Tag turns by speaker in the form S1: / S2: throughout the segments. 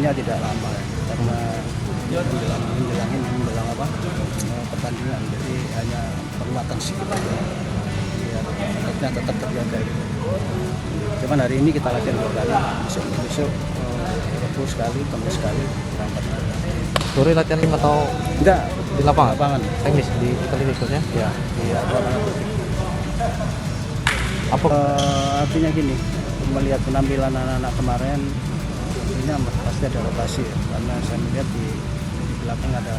S1: waktunya tidak lama karena menjelang pertandingan, jadi hanya perluatan sedikit aja biar ototnya tetap terjaga gitu. Cuman hari ini kita latihan 2 kali, besok Rabu sekali, Kamis sekali, berangkat.
S2: Sore latihan atau
S1: Enggak,
S2: di lapangan?
S1: lapangan.
S2: Teknis di Italia maksudnya?
S1: Ya, iya, lapangan.
S2: Apa?
S1: Artinya gini, melihat penampilan anak-anak kemarin, ini pasti ada rotasi ya, karena saya melihat di belakang ada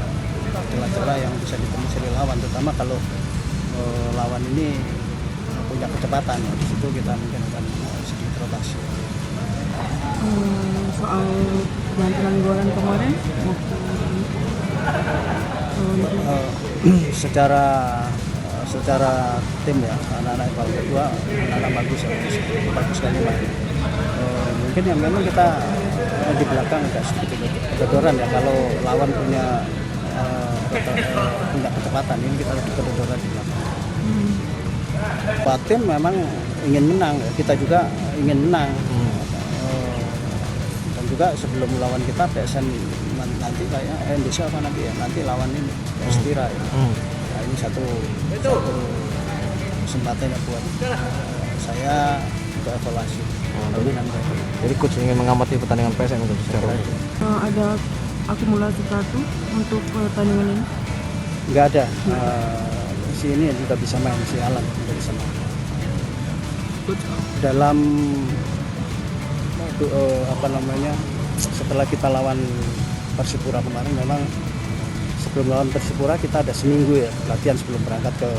S1: celah-celah yang bisa ditembus lawan, terutama kalau lawan ini punya kecepatan, di situ kita mungkin akan sedikit rotasi.
S3: Soal penampilan golan kemarin
S1: secara tim ya, anak-anak yang kedua anak-anak bagus sekali main. Mungkin yang memang kita di belakang agak sedikit kedodoran ya, kalau lawan punya kecepatan, ini kita lebih kedodoran di belakang. Tim memang ingin menang, kita juga ingin menang. Dan juga sebelum lawan kita PSN nanti kayak Indonesia apa nanti lawan ini PS Tira ya. Nah, ini satu kesempatan buat saya untuk evaluasi.
S2: Jadi coach ingin mengamati pertandingan PSN untuk secara
S3: ada akumulasi kartu untuk pertandingan ini?
S1: Nggak ada. Si ini juga bisa main, si Alan juga bisa main. Dalam setelah kita lawan Persipura kemarin, memang sebelum lawan Persipura kita ada seminggu ya latihan sebelum berangkat ke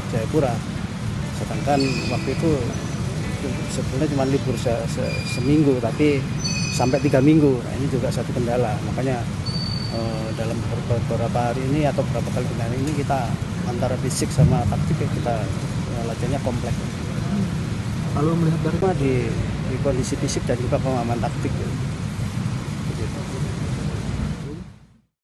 S1: Jayapura. Sedangkan waktu itu sebetulnya cuma libur seminggu, tapi sampai 3 minggu. Nah, ini juga satu kendala. Makanya dalam beberapa hari ini atau beberapa kali hari ini kita antara fisik sama taktik kita latihannya kompleks.
S2: Kalau melihat dari
S1: di kondisi fisik dan juga pemahaman taktik.